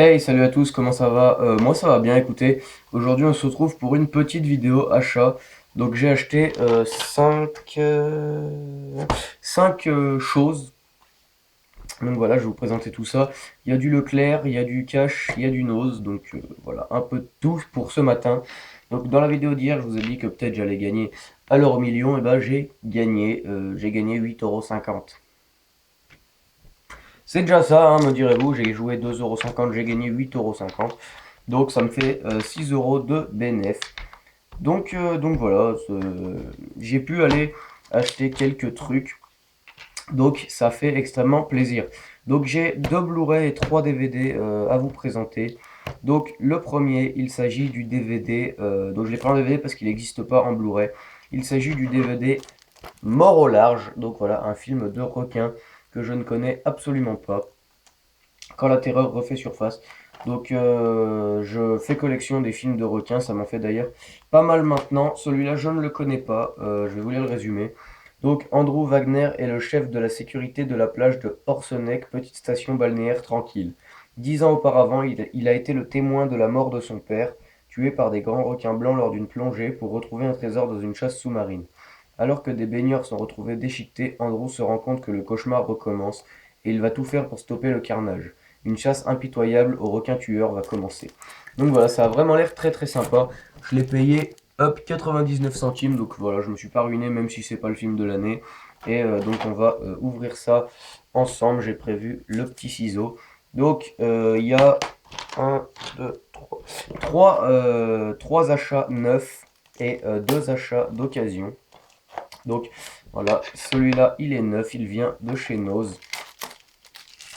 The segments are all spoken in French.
Hey, salut à tous, comment ça va? Moi ça va bien, écoutez. Aujourd'hui on se retrouve pour une petite vidéo achat. Donc j'ai acheté 5 choses. Donc voilà, je vais vous présenter tout ça. Il y a du Leclerc, il y a du Cash, il y a du Nose. Donc voilà, un peu de tout pour ce matin. Donc dans la vidéo d'hier, je vous ai dit que peut-être j'allais gagner à l'euro million. Et ben j'ai gagné 8,50 €. C'est déjà ça, hein, me direz-vous. J'ai joué 2,50 €, j'ai gagné 8,50 €. Donc ça me fait 6 euros de bénéf. Donc voilà, j'ai pu aller acheter quelques trucs. Donc ça fait extrêmement plaisir. Donc j'ai 2 Blu-ray et 3 DVD à vous présenter. Donc le premier, il s'agit du DVD. Donc je l'ai pris en DVD parce qu'il n'existe pas en Blu-ray. Il s'agit du DVD Mort au large. Donc voilà, un film de requin que je ne connais absolument pas. Quand la terreur refait surface. Donc je fais collection des films de requins, ça m'en fait d'ailleurs pas mal maintenant. Celui-là je ne le connais pas, je vais vous lire le résumé. Donc Andrew Wagner est le chef de la sécurité de la plage de Horseneck, petite station balnéaire tranquille. 10 ans auparavant, il a été le témoin de la mort de son père, tué par des grands requins blancs lors d'une plongée pour retrouver un trésor dans une chasse sous-marine. Alors que des baigneurs sont retrouvés déchiquetés, Andrew se rend compte que le cauchemar recommence et il va tout faire pour stopper le carnage. Une chasse impitoyable aux requins tueurs va commencer. Donc voilà, ça a vraiment l'air très très sympa. Je l'ai payé hop 99 centimes, donc voilà, je me suis pas ruiné même si c'est pas le film de l'année. Et donc on va ouvrir ça ensemble. J'ai prévu le petit ciseau. Donc il y a un, 2, 3 achats neufs et 2 achats d'occasion. Donc voilà, celui-là il est neuf, il vient de chez Nose.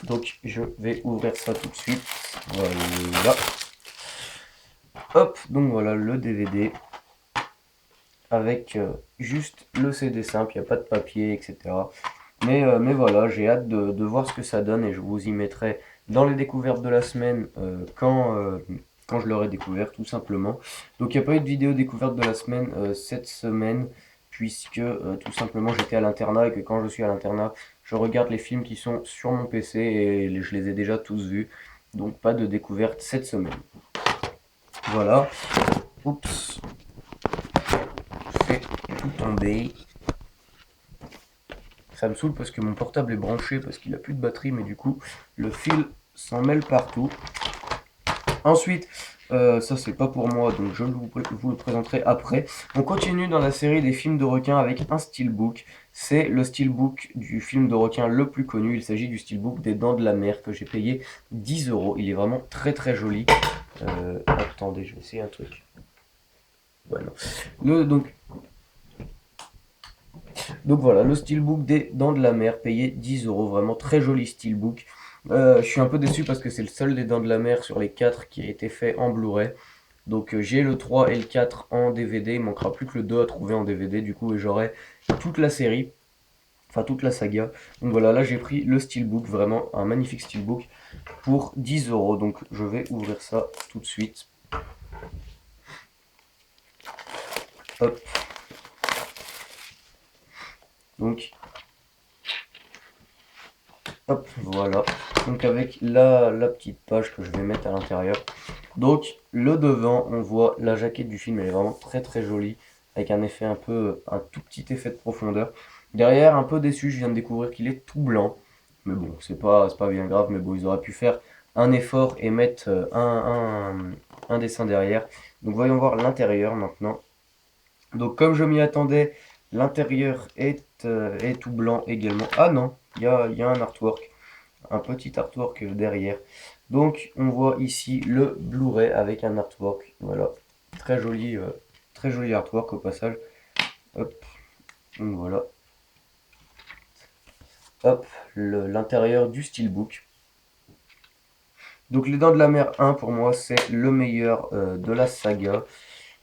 Donc je vais ouvrir ça tout de suite. Voilà. Hop, donc voilà le DVD avec juste le CD simple, il n'y a pas de papier, etc. Mais voilà, j'ai hâte de voir ce que ça donne et je vous y mettrai dans les découvertes de la semaine quand je l'aurai découvert tout simplement. Donc il n'y a pas eu de vidéo découverte de la semaine cette semaine puisque tout simplement j'étais à l'internat et que quand je suis à l'internat, je regarde les films qui sont sur mon PC et je les ai déjà tous vus. Donc pas de découverte cette semaine. Voilà. Oups, fait tout tomber. Ça me saoule parce que mon portable est branché parce qu'il a plus de batterie, mais du coup, le fil s'en mêle partout. Ensuite, ça c'est pas pour moi, donc je vous le présenterai après. On continue dans la série des films de requins avec un steelbook. C'est le steelbook du film de requin le plus connu. Il s'agit du steelbook des Dents de la Mer que j'ai payé 10 euros. Il est vraiment très très joli. Attendez, je vais essayer un truc. Ouais, non. Donc voilà, le steelbook des Dents de la Mer, payé 10 euros, vraiment très joli steelbook. Je suis un peu déçu parce que c'est le seul des Dents de la Mer sur les 4 qui a été fait en Blu-ray. Donc j'ai le 3 et le 4 en DVD, il manquera plus que le 2 à trouver en DVD du coup et j'aurai toute la série, enfin toute la saga. Donc voilà, là j'ai pris le steelbook, vraiment un magnifique steelbook pour 10 euros. Donc je vais ouvrir ça tout de suite. Hop, donc hop, voilà. Donc avec la petite page que je vais mettre à l'intérieur. Donc le devant, on voit la jaquette du film, elle est vraiment très très jolie, avec un effet un peu, un tout petit effet de profondeur. Derrière, un peu déçu, je viens de découvrir qu'il est tout blanc. Mais bon, c'est pas bien grave, mais bon, ils auraient pu faire un effort et mettre un dessin derrière. Donc voyons voir l'intérieur maintenant. Donc comme je m'y attendais, l'intérieur est tout blanc également. Ah non, il y a un artwork, un petit artwork derrière. Donc on voit ici le Blu-ray avec un artwork. Voilà, très joli artwork au passage. Hop, donc voilà. Hop, l'intérieur du steelbook. Donc les Dents de la Mer 1 pour moi c'est le meilleur de la saga.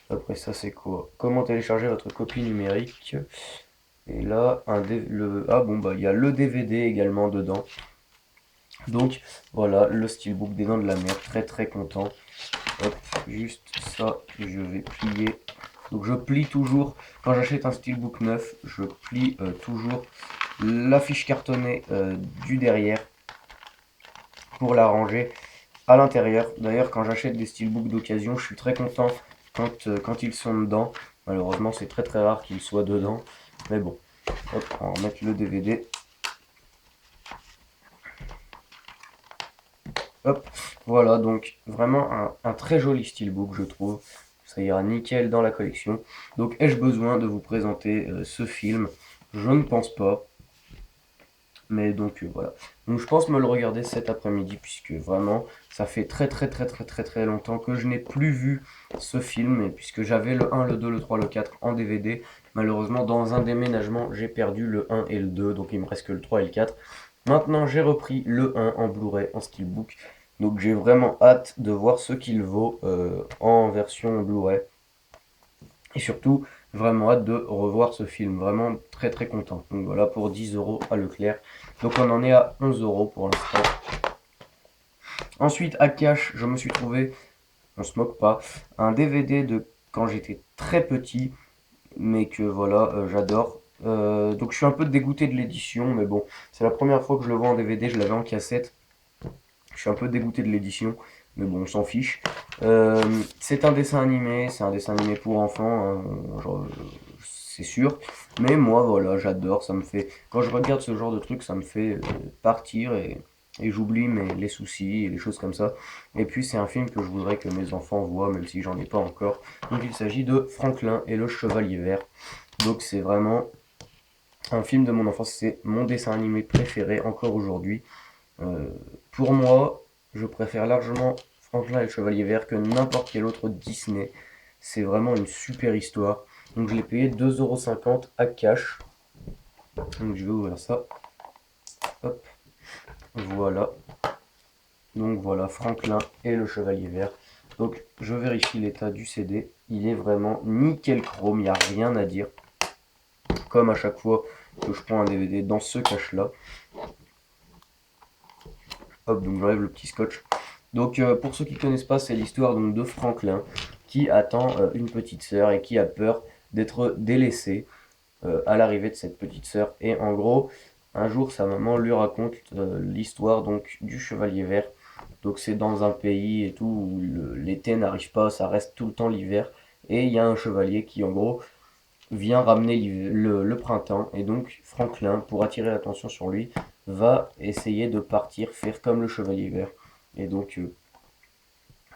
Après ça c'est quoi? Comment télécharger votre copie numérique? Et là, ah bon bah il y a le DVD également dedans. Donc voilà, le steelbook des Dents de la Mer, très très content. Hop, juste ça que je vais plier. Donc je plie toujours, quand j'achète un steelbook neuf, je plie toujours la fiche cartonnée du derrière pour la ranger à l'intérieur. D'ailleurs, quand j'achète des steelbooks d'occasion, je suis très content quand ils sont dedans. Malheureusement, c'est très très rare qu'ils soient dedans. Mais bon, hop, on va remettre le DVD. Hop, voilà, donc vraiment un très joli steelbook, je trouve. Ça ira nickel dans la collection. Donc, ai-je besoin de vous présenter ce film? Je ne pense pas. Mais donc voilà. Donc je pense me le regarder cet après-midi puisque vraiment ça fait très très très très très très longtemps que je n'ai plus vu ce film et puisque j'avais le 1, le 2, le 3, le 4 en DVD. Malheureusement dans un déménagement j'ai perdu le 1 et le 2 donc il me reste que le 3 et le 4. Maintenant j'ai repris le 1 en Blu-ray, en Steelbook. Donc j'ai vraiment hâte de voir ce qu'il vaut en version Blu-ray. Et surtout, vraiment hâte de revoir ce film. Vraiment très très content. Donc voilà pour 10 euros à Leclerc. Donc on en est à 11 euros pour l'instant. Ensuite, à Cash, je me suis trouvé, on se moque pas, un DVD de quand j'étais très petit. Mais que voilà, j'adore. Donc je suis un peu dégoûté de l'édition. Mais bon, c'est la première fois que je le vois en DVD. Je l'avais en cassette. Je suis un peu dégoûté de l'édition, mais bon, on s'en fiche. C'est un dessin animé pour enfants, hein, c'est sûr. Mais moi, voilà, j'adore, ça me fait... Quand je regarde ce genre de truc, ça me fait partir et j'oublie les soucis et les choses comme ça. Et puis c'est un film que je voudrais que mes enfants voient, même si j'en ai pas encore. Donc il s'agit de Franklin et le Chevalier Vert. Donc c'est vraiment un film de mon enfance, c'est mon dessin animé préféré encore aujourd'hui. Euh, pour moi, je préfère largement Franklin et le Chevalier Vert que n'importe quel autre Disney. C'est vraiment une super histoire. Donc je l'ai payé 2,50 € à cash. Donc je vais ouvrir ça. Hop, voilà. Donc voilà, Franklin et le Chevalier Vert. Donc je vérifie l'état du CD. Il est vraiment nickel chrome, il n'y a rien à dire. Comme à chaque fois que je prends un DVD dans ce cache-là. Hop, donc j'enlève le petit scotch. Donc pour ceux qui ne connaissent pas, c'est l'histoire donc de Franklin qui attend une petite sœur et qui a peur d'être délaissé à l'arrivée de cette petite sœur. Et en gros, un jour sa maman lui raconte l'histoire donc du Chevalier Vert. Donc c'est dans un pays et tout où l'été n'arrive pas, ça reste tout le temps l'hiver. Et il y a un chevalier qui en gros vient ramener le printemps. Et donc Franklin, pour attirer l'attention sur lui, va essayer de partir faire comme le Chevalier Vert. Et donc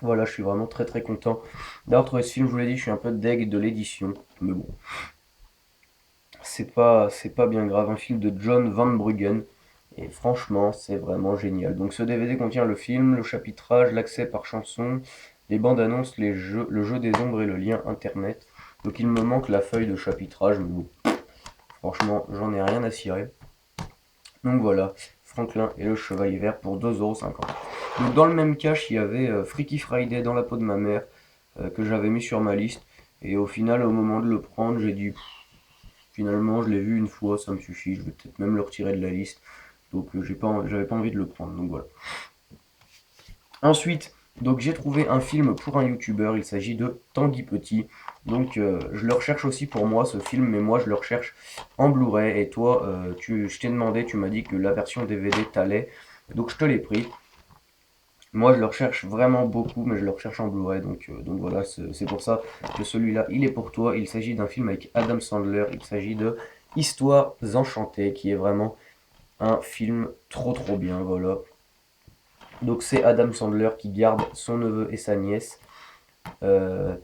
voilà, je suis vraiment très très content d'avoir trouvé ce film. Je vous l'ai dit, je suis un peu deg de l'édition. Mais bon, c'est pas bien grave. Un film de John Van Bruggen. Et franchement, c'est vraiment génial. Donc ce DVD contient le film, le chapitrage, l'accès par chanson, les bandes annonces, le jeu des ombres et le lien internet. Donc il me manque la feuille de chapitrage, mais bon, franchement, j'en ai rien à cirer. Donc voilà, Franklin et le Chevalier Vert pour 2,50 €. Donc dans le même cache, il y avait Freaky Friday dans la peau de ma mère, que j'avais mis sur ma liste. Et au final, au moment de le prendre, j'ai dit, finalement, je l'ai vu une fois, ça me suffit, je vais peut-être même le retirer de la liste. Donc j'avais pas envie de le prendre, donc voilà. Ensuite, donc j'ai trouvé un film pour un youtubeur, il s'agit de Tanguy Petit. Donc je le recherche aussi pour moi ce film, mais moi je le recherche en Blu-ray. Et toi, je t'ai demandé, tu m'as dit que la version DVD t'allait, donc je te l'ai pris. Moi je le recherche vraiment beaucoup, mais je le recherche en Blu-ray, donc voilà, c'est pour ça que celui-là il est pour toi. Il s'agit d'un film avec Adam Sandler, il s'agit de Histoires enchantées, qui est vraiment un film trop trop bien, voilà. Donc c'est Adam Sandler qui garde son neveu et sa nièce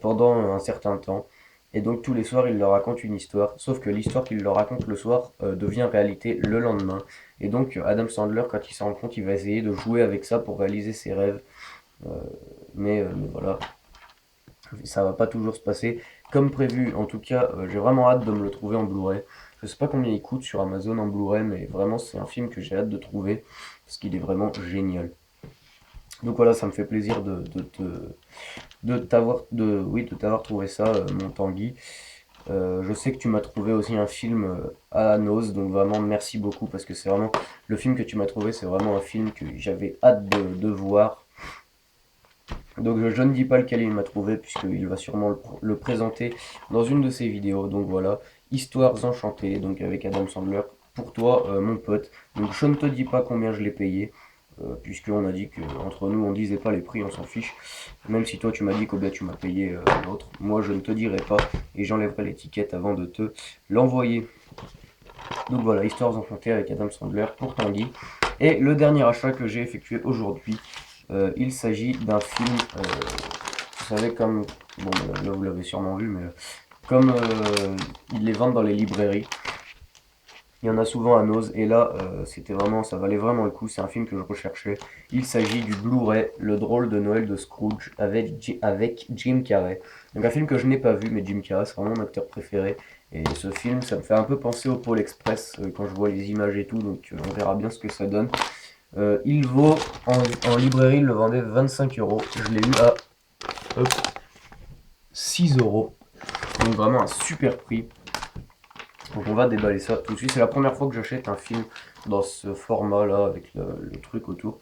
pendant un certain temps. Et donc tous les soirs, il leur raconte une histoire. Sauf que l'histoire qu'il leur raconte le soir devient réalité le lendemain. Et donc Adam Sandler, quand il s'en rend compte, il va essayer de jouer avec ça pour réaliser ses rêves. Euh, mais voilà, ça va pas toujours se passer comme prévu. En tout cas, j'ai vraiment hâte de me le trouver en Blu-ray. Je sais pas combien il coûte sur Amazon en Blu-ray, mais vraiment c'est un film que j'ai hâte de trouver parce qu'il est vraiment génial. Donc voilà, ça me fait plaisir oui, de t'avoir trouvé ça, mon Tanguy. Je sais que tu m'as trouvé aussi un film à Nos, donc vraiment merci beaucoup parce que c'est vraiment le film que tu m'as trouvé, c'est vraiment un film que j'avais hâte de voir. Donc je ne dis pas lequel il m'a trouvé puisqu'il va sûrement le présenter dans une de ses vidéos. Donc voilà, Histoires enchantées, donc avec Adam Sandler. Pour toi, mon pote. Donc je ne te dis pas combien je l'ai payé. puisqu'on a dit qu'entre nous on disait pas les prix, on s'en fiche. Même si toi tu m'as dit combien tu m'as payé l'autre, moi je ne te dirai pas et j'enlèverai l'étiquette avant de te l'envoyer. Donc voilà, Histoires enchantées avec Adam Sandler pour Tanguy. Et le dernier achat que j'ai effectué aujourd'hui, il s'agit d'un film, vous savez comme, bon là vous l'avez sûrement vu, mais comme ils les vendent dans les librairies, il y en a souvent à Nose, et là, c'était vraiment, ça valait vraiment le coup. C'est un film que je recherchais. Il s'agit du Blu-ray, Le drôle de Noël de Scrooge, avec Jim Carrey. Donc un film que je n'ai pas vu, mais Jim Carrey, c'est vraiment mon acteur préféré. Et ce film, ça me fait un peu penser au Pôle Express quand je vois les images et tout, donc on verra bien ce que ça donne. Il vaut, en librairie, il le vendait 25 euros. Je l'ai eu à 6 euros. Donc vraiment un super prix. Donc on va déballer ça tout de suite. C'est la première fois que j'achète un film dans ce format là avec le truc autour.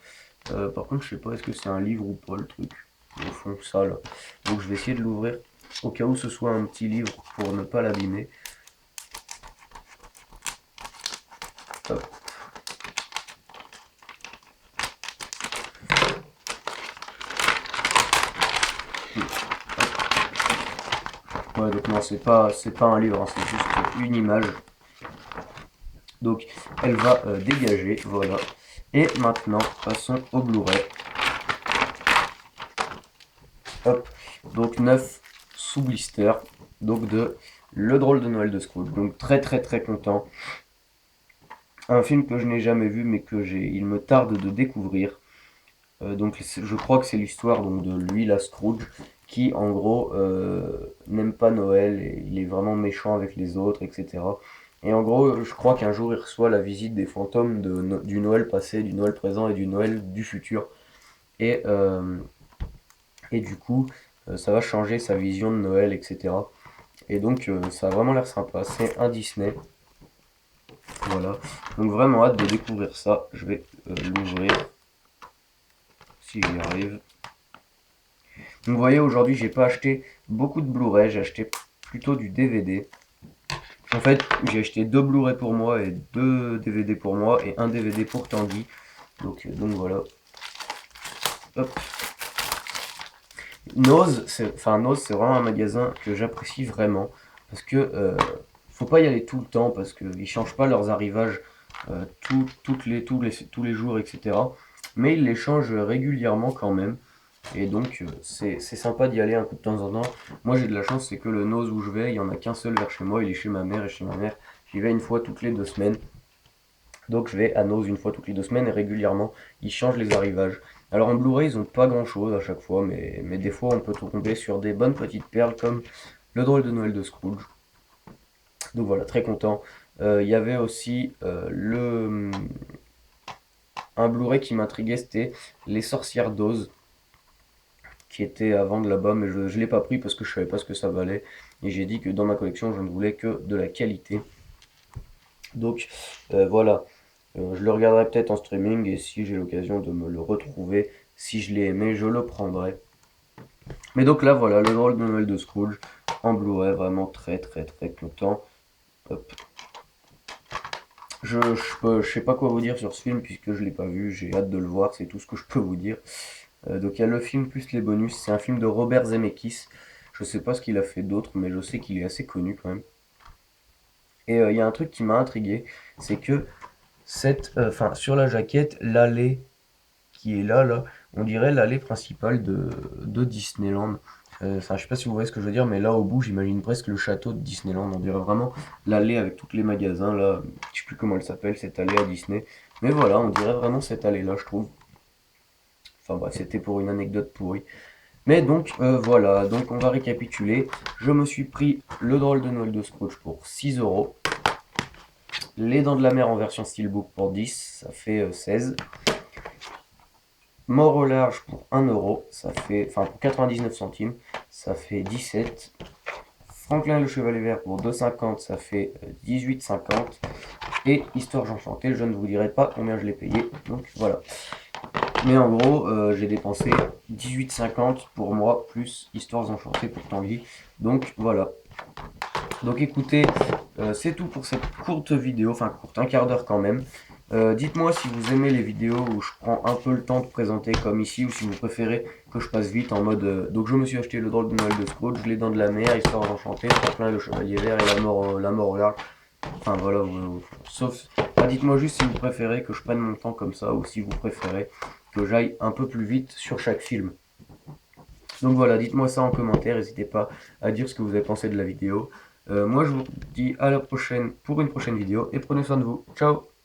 Par contre je sais pas est-ce que c'est un livre ou pas le truc. Au fond ça là. Donc je vais essayer de l'ouvrir au cas où ce soit un petit livre pour ne pas l'abîmer. Hop. Ouais donc non c'est pas un livre, hein, c'est juste une image. Donc elle va dégager, voilà. Et maintenant passons au Blu-ray. Hop, donc 9 sous blister, donc de Le drôle de Noël de Scrooge. Donc très très très content. Un film que je n'ai jamais vu mais il me tarde de découvrir. Donc je crois que c'est l'histoire donc de lui, la Scrooge, qui en gros n'aime pas Noël et il est vraiment méchant avec les autres, etc. Et en gros, je crois qu'un jour il reçoit la visite des fantômes du Noël passé, du Noël présent et du Noël du futur. Et, euh, et du coup, ça va changer sa vision de Noël, etc. Et donc, ça a vraiment l'air sympa. C'est un Disney. Voilà. Donc, vraiment hâte de découvrir ça. Je vais l'ouvrir. Si j'y arrive. Donc, vous voyez, aujourd'hui, j'ai pas acheté beaucoup de Blu-ray. J'ai acheté plutôt du DVD. En fait, j'ai acheté 2 Blu-ray pour moi et 2 DVD pour moi et un DVD pour Tanguy. Donc voilà. Hop. Nose, c'est vraiment un magasin que j'apprécie vraiment parce que faut pas y aller tout le temps parce qu'ils changent pas leurs arrivages tous les jours, etc. Mais ils les changent régulièrement quand même. Et donc c'est sympa d'y aller un coup de temps en temps. Moi j'ai de la chance, c'est que le Nose où je vais, il y en a qu'un seul vers chez moi, il est chez ma mère et chez ma mère, j'y vais une fois toutes les 2 semaines. Donc je vais à Nose une fois toutes les 2 semaines et régulièrement ils changent les arrivages. Alors en Blu-ray ils ont pas grand chose à chaque fois, mais des fois on peut tomber sur des bonnes petites perles comme Le drôle de Noël de Scrooge. Donc voilà, très content. Il y avait aussi un Blu-ray qui m'intriguait, c'était Les Sorcières d'Oz, qui était à vendre là-bas, mais je ne l'ai pas pris parce que je savais pas ce que ça valait. Et j'ai dit que dans ma collection je ne voulais que de la qualité. Donc voilà. Je le regarderai peut-être en streaming et si j'ai l'occasion de me le retrouver, si je l'ai aimé, je le prendrai. Mais donc là, voilà, le drôle de Noël de Scrooge en Blu-ray, vraiment très très très content. Hop. Je sais pas quoi vous dire sur ce film puisque je l'ai pas vu, j'ai hâte de le voir, c'est tout ce que je peux vous dire. Donc il y a le film plus les bonus, c'est un film de Robert Zemeckis. Je sais pas ce qu'il a fait d'autre, mais je sais qu'il est assez connu quand même. Et il y a un truc qui m'a intrigué, c'est que sur la jaquette, l'allée qui est là, on dirait l'allée principale de Disneyland. Enfin, je sais pas si vous voyez ce que je veux dire, mais là au bout, j'imagine presque le château de Disneyland. On dirait vraiment l'allée avec tous les magasins là. Je sais plus comment elle s'appelle, cette allée à Disney. Mais voilà, on dirait vraiment cette allée-là, je trouve. Enfin bref, c'était pour une anecdote pourrie. Mais donc voilà, donc on va récapituler. Je me suis pris le drôle de Noël de Scrooge pour 6 euros. Les Dents de la Mer en version steelbook pour 10, ça fait 16. Mort au large pour 1 euro, ça fait, enfin pour 99 centimes, ça fait 17. Franklin le Chevalier Vert pour 2,50, ça fait 18,50. Et Histoire enchantée, je ne vous dirai pas combien je l'ai payé, donc voilà. Mais en gros, j'ai dépensé 18,50 pour moi, plus Histoires enchantées pour Tanguy. Donc voilà. Donc écoutez, c'est tout pour cette courte vidéo, enfin courte, un quart d'heure quand même. Dites-moi si vous aimez les vidéos où je prends un peu le temps de présenter comme ici, ou si vous préférez que je passe vite en mode... Donc je me suis acheté le drôle de Noël de Scrooge, les dents de la mer, histoire d'enchanter, plein le chevalier vert et la mort au large. Enfin voilà, sauf... dites-moi juste si vous préférez que je prenne mon temps comme ça, ou si vous préférez que j'aille un peu plus vite sur chaque film. Donc voilà, dites-moi ça en commentaire, n'hésitez pas à dire ce que vous avez pensé de la vidéo. Moi je vous dis à la prochaine pour une prochaine vidéo, et prenez soin de vous. Ciao!